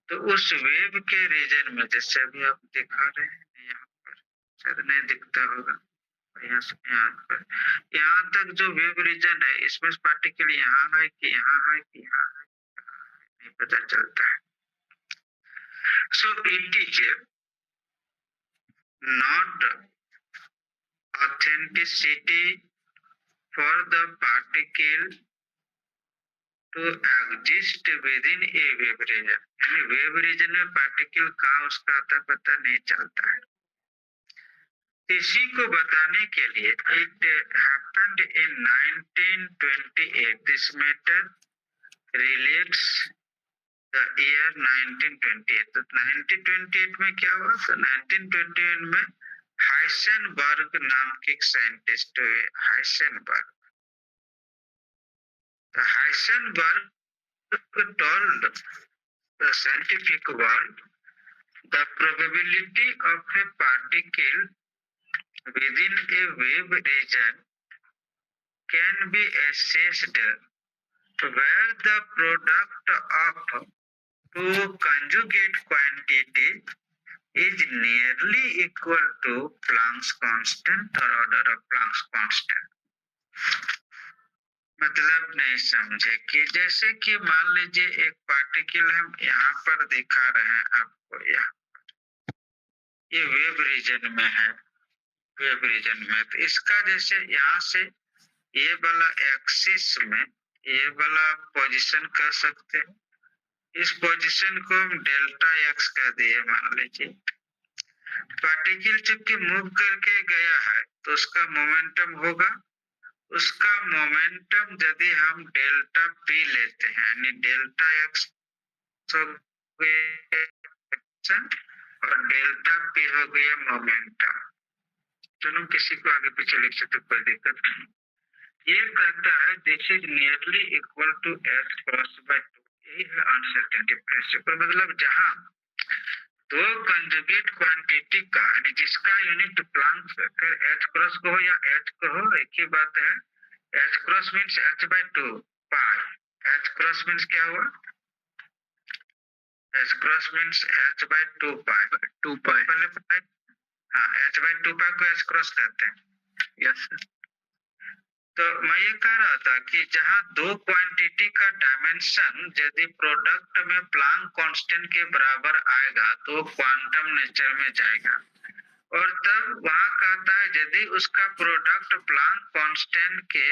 तो उस वेव के रीजन में, जैसे अभी आप दिखा रहे हैं यहाँ पर, शायद नहीं दिखता होगा, यहाँ से यहाँ पर, यहाँ तक जो वेव रीजन है, इसमें पार्टिकल यहाँ है कि यहाँ है कि यहाँ है, नहीं पता चलता है। So it is not authenticity for the particle to exist within a wave region, यानी वेव रीजन में पार्टिकल कहाँ उसका अता पता नहीं चलता है। इसी को बताने के लिए it happened in 1928, this matter relates the year 1928। तो 1928 में क्या हुआ? तो 1928 में हाइसेनबर्ग नाम के एक साइंटिस्ट हुए, हाइसेनबर्ग। तो Heisenberg told the scientific world the probability of a particle within a wave region can be assessed where the product of two conjugate quantity is nearly equal to Planck's constant or order of Planck's constant। मतलब नहीं समझे कि जैसे कि मान लीजिए एक particle हम यहाँ पर दिखा रहे हैं आपको, यहाँ ये वेव रीजन में है, वेव रीजन में। तो इसका जैसे यहाँ से ये वाला एक्सिस में ये वाला पोजीशन कर सकते हैं, इस पोजीशन को हम डेल्टा एक्स कह दिए मान लीजिए। पार्टिकल चूंकि मूव करके गया है तो उसका मोमेंटम होगा, उसका मोमेंटम यदि हम डेल्टा पी लेते हैं यानी डेल्टा एक्स और डेल्टा पी हो गया मोमेंटम। चलो किसी को आगे पीछे लिख सकते, कोई दिक्कत नहीं। ये कहता है this is nearly equal to H cross by two. यही है अनसर्टेनिटी प्रिंसिपल। मतलब जहां दो कंजुगेट क्वांटिटी का यानी जिसका यूनिट प्लांक एच क्रॉस को हो या एच को हो, एक ही बात है। H cross means h by two pi. H cross means क्या हुआ? H cross means h by two pi. Two pi, पहले पाई, हाँ एच बाय टू पाई को एच क्रॉस कहते हैं। Yes sir. तो मैं ये कह रहा था कि जहां दो क्वांटिटी का डायमेंशन यदि प्रोडक्ट में प्लांक कांस्टेंट के बराबर आएगा तो क्वांटम नेचर में जाएगा, और तब वहां कहता है यदि उसका प्रोडक्ट प्लांक कांस्टेंट के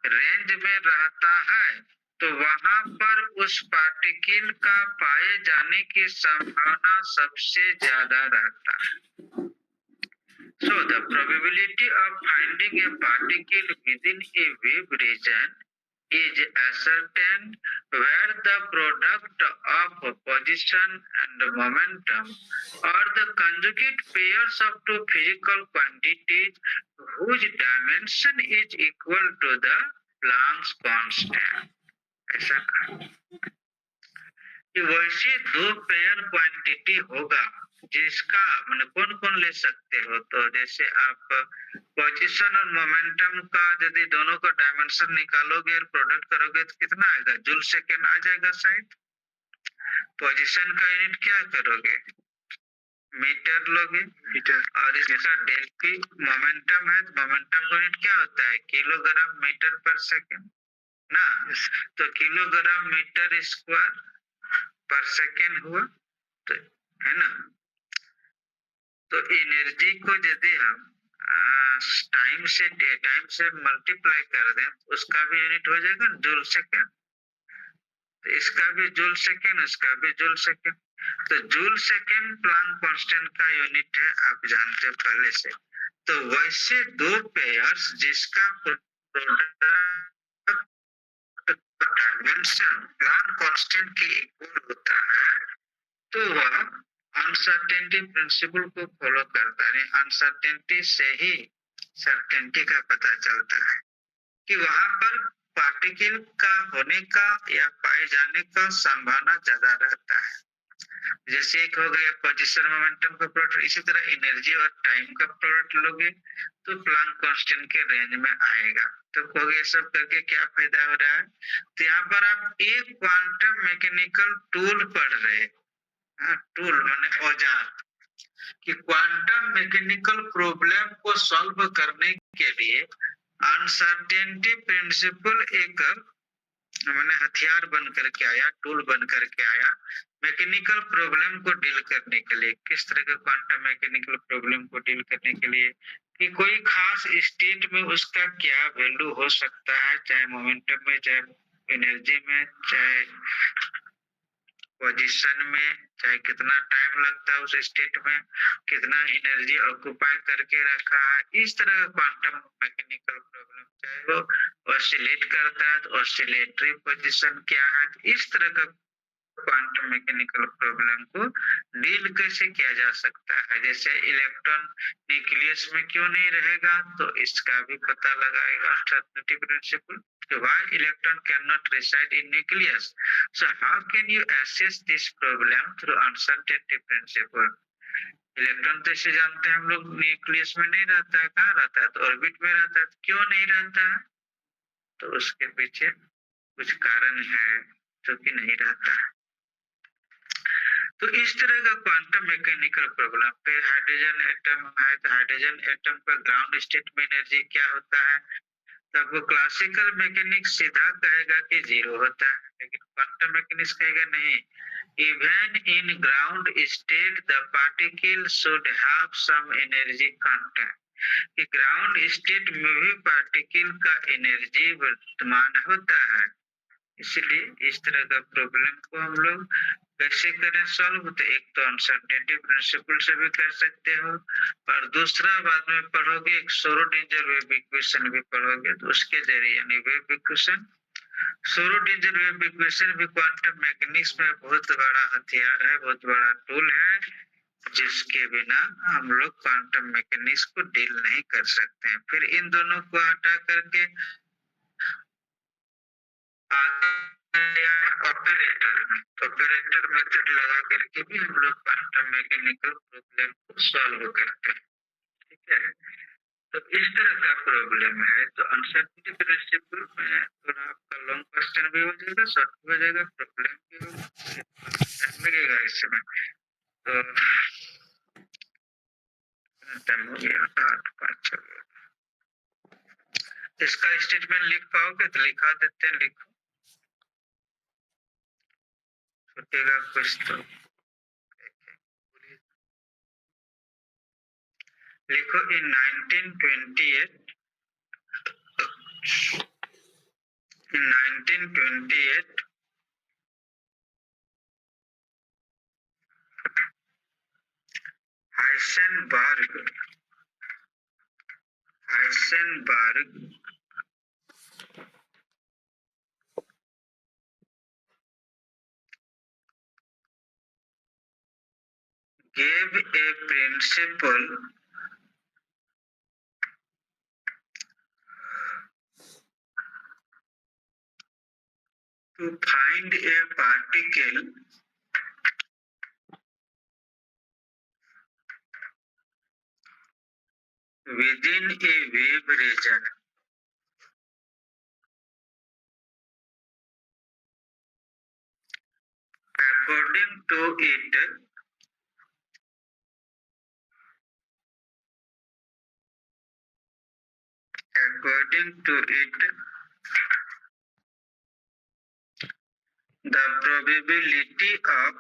रेंज में रहता है तो वहां पर उस पार्टिकल का पाए जाने की संभावना सबसे ज्यादा रहता है। So the probability of finding a particle within a wave region is ascertained where the product of position and momentum or the conjugate pairs of two physical quantities whose dimension is equal to the Planck's constant। ऐसा कहा कि वैसे दो pair quantity होगा जिसका मैंने कौन कौन ले सकते हो, तो जैसे आप पोजीशन और मोमेंटम का यदि दोनों का डायमेंशन निकालोगे और प्रोडक्ट करोगे तो कितना आएगा? जूल सेकेंड आ जाएगा शायद। पोजीशन का यूनिट क्या करोगे? मीटर लोगे। मीटर। और इसका डेल्फी मोमेंटम है तो मोमेंटम का यूनिट क्या होता है? किलोग्राम मीटर पर सेकेंड ना। तो किलोग्राम मीटर स्क्वायर पर सेकेंड हुआ, तो है ना। तो एनर्जी को यदि हम टाइम से मल्टीप्लाई कर दें तो उसका भी यूनिट हो जाएगा जूल सेकेंड। तो इसका भी जूल सेकेंड, इसका भी जूल सेकेंड। तो जूल सेकेंड प्लांक कांस्टेंट का यूनिट है, आप जानते हो पहले से। तो वैसे दो पेयर्स जिसका प्रोडक्ट डायमेंशन प्लांक कांस्टेंट के इक्वल होता है तो वह अनसर्टेनिटी प्रिंसिपल को फॉलो करता है। अनसर्टेनिटी से ही सर्टेनिटी का पता चलता है कि वहां पर पार्टिकल का होने का या पाए जाने का संभावना ज्यादा रहता है। जैसे एक हो गया पोजीशन मोमेंटम का प्रोडक्ट, इसी तरह एनर्जी और टाइम का प्रोडक्ट लोगे तो प्लांक कांस्टेंट के रेंज में आएगा। तो कहोगे सब करके क्या फायदा हो रहा है? तो यहाँ पर आप एक क्वांटम मैकेनिकल टूल पढ़ रहे, टूल माने औजार, कि क्वांटम मैकेनिकल प्रॉब्लम को सॉल्व करने के लिए अनसर्टेनिटी प्रिंसिपल एक मैंने हथियार बन करके आया, टूल बन करके आया मैकेनिकल प्रॉब्लम को डील करने के लिए। किस तरह के क्वांटम मैकेनिकल प्रॉब्लम को डील करने के लिए कि कोई खास स्टेट में उसका क्या वैल्यू हो सकता है, चाहे मोमेंटम में, चाहे एनर्जी में, चाहे पोजीशन में, चाहे कितना टाइम लगता है उस स्टेट में, कितना एनर्जी ऑक्युपाई करके रखा है। इस तरह का क्वांटम मैकेनिकल प्रॉब्लम, चाहे वो ऑसिलेट करता है तो ऑसिलेटरी पोजीशन क्या है, इस तरह का क्वांटम मैकेनिकल प्रॉब्लम को डील कैसे किया जा सकता है। जैसे इलेक्ट्रॉन न्यूक्लियस में क्यों नहीं रहेगा, तो इसका भी पता लगाएगा uncertainty principle. Why electron cannot reside in nucleus? So how can you assess this problem through uncertainty principle? Electron तो इसे जानते हैं हम लोग न्यूक्लियस में नहीं रहता है, कहाँ रहता है, तो ऑर्बिट में रहता है। क्यों नहीं रहता है, तो उसके पीछे कुछ कारण है जो कि नहीं रहता है। तो इस तरह का क्वांटम मैकेनिकल प्रॉब्लम पे हाइड्रोजन एटम है, तो हाइड्रोजन एटम का ग्राउंड स्टेट में एनर्जी क्या होता है, तब वो क्लासिकल मैकेनिक्स सीधा कहेगा कि 0 होता है, लेकिन क्वांटम मैकेनिक्स कहेगा नहीं, even in ground state the particle should have some energy content, कि ग्राउंड स्टेट में भी पार्टिकल का एनर्जी वर्तमान होता है। इसलिए इस तरह का प्रॉब्लम को हम लोग कैसे करें सॉल्व, तो एक तो अनसर्टेनिटी प्रिंसिपल से भी कर सकते हो, और दूसरा बाद में पढ़ोगे एक श्रोडिंगर वेव इक्वेशन भी पढ़ोगे, तो उसके जरिए यानी wave equation, Schrodinger wave equation भी क्वांटम मैकेनिक्स में बहुत बड़ा हथियार है, बहुत बड़ा टूल है, जिसके बिना हम लोग क्वांटम मैकेनिक्स को डील नहीं कर सकते हैं। फिर इन दोनों को हटा करके ऑपरेटर मेथड लगा करके भी हम लोग क्वांटम मैकेनिकल प्रॉब्लम को सॉल्व करते हैं। ठीक है, तो इस तरह का प्रॉब्लम है। तो अनसर्टेनिटी प्रिंसिपल में थोड़ा आपका लॉन्ग क्वेश्चन भी हो जाएगा, शॉर्ट भी हो जाएगा, प्रॉब्लम भी हो लगेगा इसमें। तो टाइम हो गया 8:05। इसका स्टेटमेंट लिख पाओगे तो लिखा देते हैं, लिखो छूटेगा कुछ तो लिखो। इन 1928 Heisenberg gave a principle to find a particle within a wave region. According to it, the probability of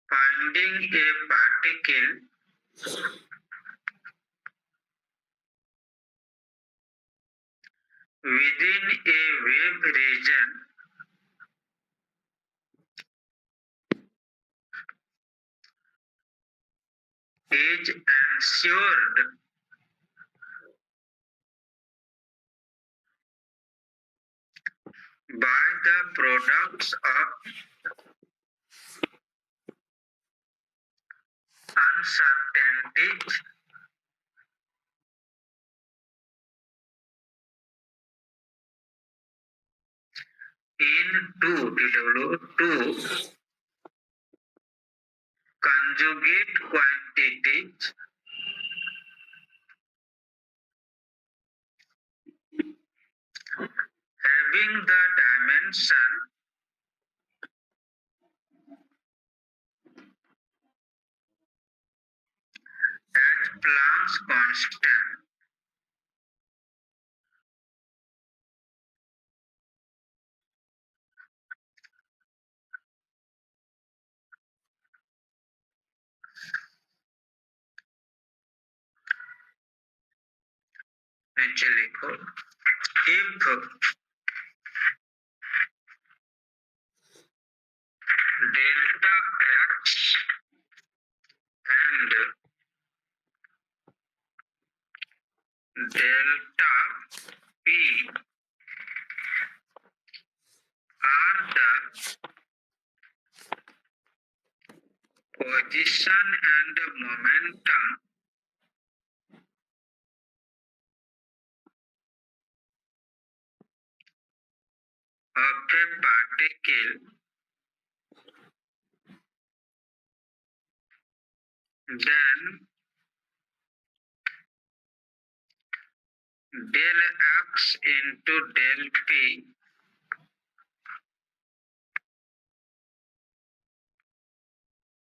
finding a particle within a wave region is ensured by the products of uncertainties in two conjugate quantities having the dimension as Planck's constant. नीचे लिखो, if delta x and delta p the position and momentum of a particle, then del x into del p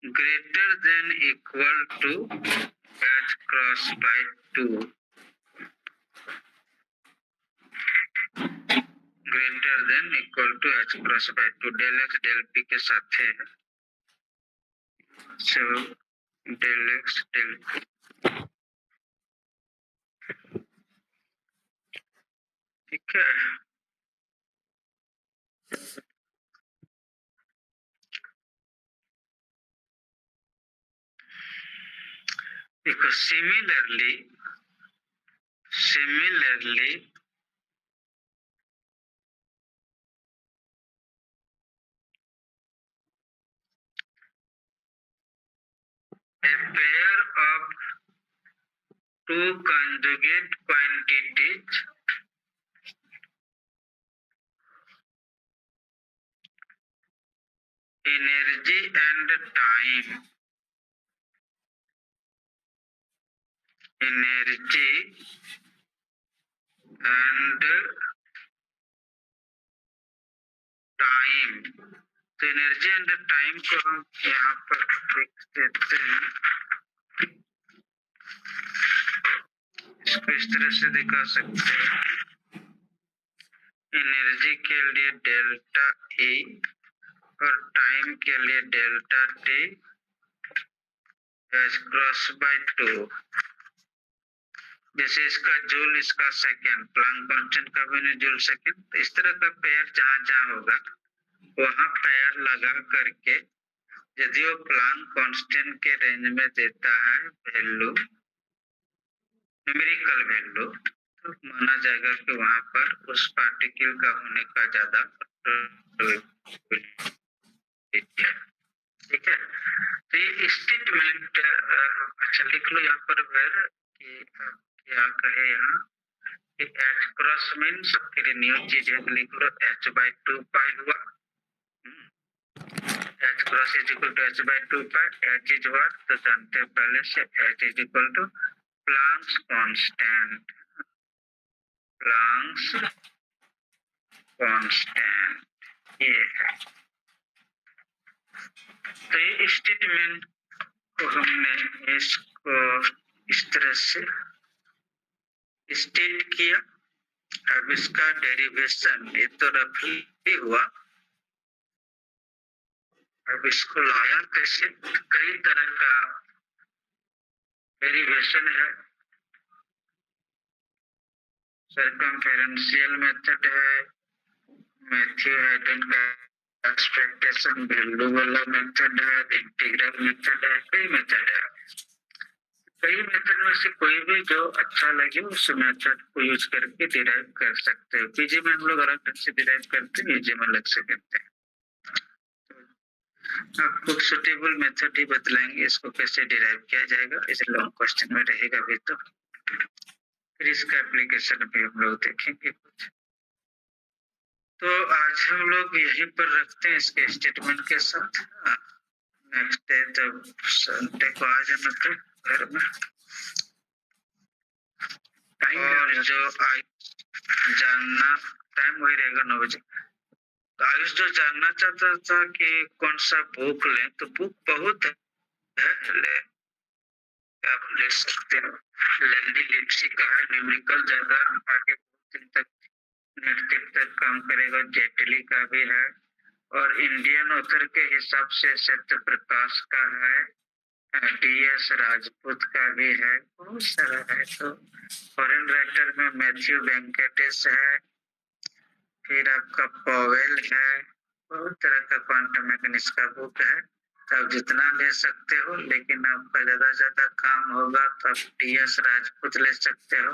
greater than equal to h cross by 2, greater than equal to h cross by 2 del x del p के साथ है, so del x del p, ठीक है। देखो similarly a pair of two conjugate quantities energy and time, energy and time, तो energy and time को हम यहाँ पर लिख देते हैं, इसको इस तरह से दिखा सकते हैं, एनर्जी के लिए डेल्टा E और टाइम के लिए delta T h cross bye 2, जैसे इसका जूल इसका सेकेंड, प्लांक कांस्टेंट का भी नहीं जूल सेकेंड, तो इस तरह का पेयर जहां जहां होगा वहां पेयर लगा करके यदि वो प्लांक कांस्टेंट के रेंज में देता है वैल्यू, न्यूमेरिकल वैल्यू, तो माना जाएगा कि वहां पर उस पार्टिकल का होने का ज्यादा ठीक है। तो ये स्टेटमेंट अच्छा लिख लो यहाँ पर वेर कि क्या कहे यहाँ कि h क्रॉस मीन्स फिर न्यू चीज है, लिख लो h by 2 पाई हुआ, h cross is equal to h by 2 pi, h is what तो जानते हैं पहले से, h is equal to Planck's constant, Planck's constant ये है। तो ये स्टेटमेंट को हमने इसको इस तरह से स्टेट किया, अब इसका डेरिवेशन ये तो रफली हुआ, अब इसको लाया कैसे, कई तरह का डेरिवेशन है, सर्कमफेरेंशियल मेथड है, मैथ्यू हाइडन का एक्सपेक्टेशन वैल्यू वाला मेथड है, इंटीग्रल मेथड है, कई मेथड है। कई मेथड में से कोई भी जो अच्छा लगे उस मेथड को यूज करके डिराइव कर सकते हो। पीजी में हम लोग अलग ढंग से डिराइव करते हैं, यूजी में अलग से करते हैं। आपको सुटेबल मेथड ही बतलाएंगे इसको कैसे डिराइव किया जाएगा, इसे लॉन्ग क्वेश्चन में रहेगा भी, तो फिर इसका एप्लीकेशन भी हम लोग देखेंगे कुछ। तो आज हम लोग यहीं पर रखते हैं इसके स्टेटमेंट के साथ, नेक्स्ट डे जब संडे को आ जाना तो घर में, और जो जानना टाइम वही रहेगा 9 बजे। तो आयुष जो जानना चाहता था कि कौन सा बुक लें, तो बुक बहुत है, आप ले सकते हो, लेंडी लिप्सी का है, न्यूमेरिकल ज्यादा आगे दिन तक नेट तक काम करेगा, जेटली का भी है, और इंडियन ऑथर के हिसाब से सत्य प्रकाश का है, DS राजपूत का भी है, बहुत सारा है। तो फॉरेन राइटर में मैथ्यू वेंकटेश है, फिर आपका पॉवेल है, बहुत तरह का क्वांटम मैकेनिक्स का बुक है, तो आप जितना ले सकते हो, लेकिन आपका ज्यादा ज्यादा काम होगा तो आप DS राजपूत ले सकते हो,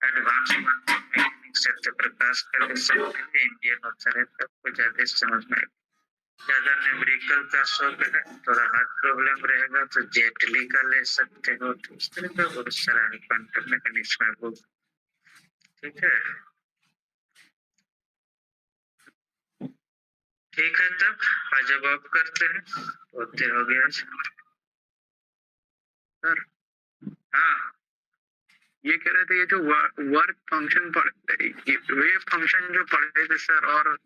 advance quantum mechanics Satya Prakash का ले सकते हैं, इंडियन ऑथर है, तो आपको ज्यादा समझ में आएगा। ज्यादा न्यूमेरिकल का शौक है, थोड़ा हार्ट प्रॉब्लम रहेगा तो जेटली का ले सकते हो। तो इस तरह का बहुत सारा है क्वांटम मैकेनिक्स में बुक। ठीक है, ठीक है, तब आज अब आप करते हैं, होते हो गया सर हाँ। ये कह रहे थे ये जो वर्क फंक्शन वेव फंक्शन जो पढ़े थे सर, और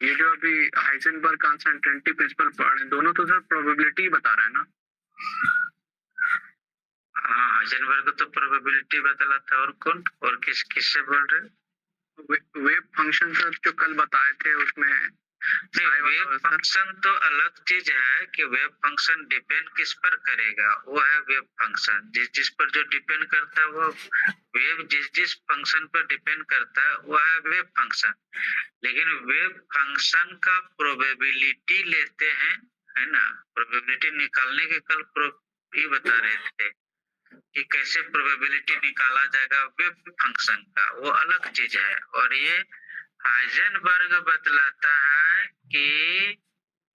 ये जो अभी हाइजेनबर्ग अनसर्टेनिटी प्रिंसिपल पढ़ रहे हैं, दोनों तो सर प्रोबेबिलिटी बता रहा है ना। हाँ, हाइजेनबर्ग तो प्रोबेबिलिटी बतला था, और कौन, और किससे बोल रहे हैं? वेव फंक्शन सर जो कल बताए थे उसमें। वेव फंक्शन तो अलग चीज है कि वेव फंक्शन डिपेंड किस पर करेगा, वो है वेव फंक्शन। जिस पर जो डिपेंड करता है वो वेव, जिस फंक्शन पर डिपेंड करता है वो है वेव फंक्शन। लेकिन वेव फंक्शन का प्रोबेबिलिटी लेते हैं, है ना, प्रोबेबिलिटी निकालने के कल ये बता रहे थे कि कैसे प्रोबेबिलिटी निकाला जाएगा वेव फंक्शन का, वो अलग चीज है। और ये हाइजेनबर्ग बतलाता है कि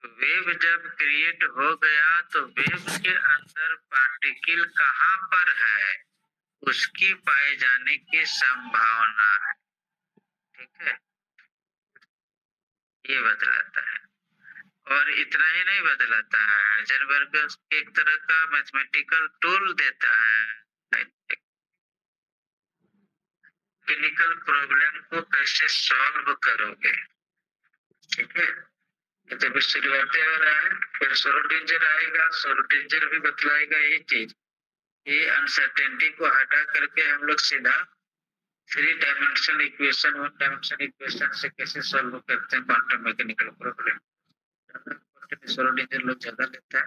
वेव जब क्रिएट हो गया तो वेव के अंदर पार्टिकल कहाँ पर है उसकी पाए जाने की संभावना है। ठीक है, ये बतलाता है। और इतना ही नहीं बतलाता है, हाइजेनबर्ग एक तरह का मैथमेटिकल टूल देता है, टेक्निकल प्रॉब्लम को कैसे सॉल्व करोगे। ठीक है, ये तो भी शुरुआती हो रहा है, फिर श्रोडिंगर आएगा, श्रोडिंगर भी बतलाएगा ये चीज। ये अनसर्टेनिटी को हटा करके हम लोग सीधा 3 डायमेंशनल इक्वेशन 1 डायमेंशनल इक्वेशन से कैसे सॉल्व करते हैं क्वांटम मैकेनिकल प्रॉब्लम। श्रोडिंगर लोग ज्यादा लेता है,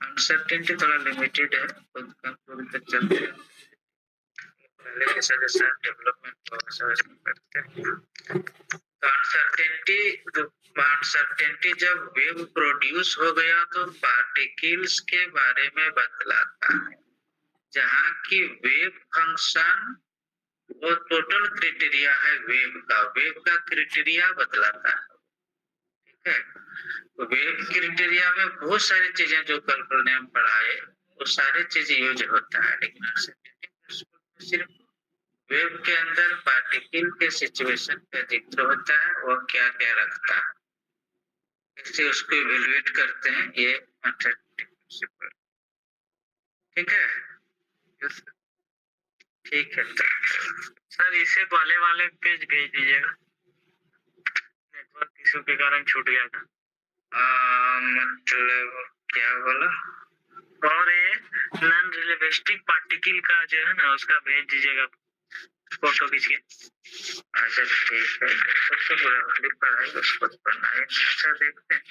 अनसर्टेनिटी थोड़ा लिमिटेड है, खुद कम दूरी तक चलते हैं। पहले जैसा जैसा डेवलपमेंट वैसा वैसा करते हैं। अनसर्टेनिटी जब वेव प्रोड्यूस हो गया तो पार्टिकल्स के बारे में बतलाता है, जहाँ की वेव फंक्शन वो टोटल क्राइटेरिया है वेव का क्राइटेरिया बतलाता है। ठीक है, तो वेव क्राइटेरिया में बहुत सारी चीजें जो कल ने हम पढ़ाए वो सारी चीजें यूज होता है, लेकिन अनसर्टेनिटी सिर्फ वेव के अंदर पार्टिकल के सिचुएशन का जिक्र होता है, वो क्या क्या रखता है, कैसे उसको इवेल्युएट करते हैं, ये अनसर्टेनिटी प्रिंसिपल। ठीक है, यस ठीक है, तो सर इससे पहले वाले पेज भेज दीजिएगा, नेटवर्क इशू के कारण छूट गया था। मतलब क्या बोला? और ये नॉन रिलेटिविस्टिक पार्टिकल का जो है ना उसका भेज दीजिएगा फोटो खींच के। अच्छा ठीक है, तो पढ़ाई उसको बनाए, अच्छा देखते हैं।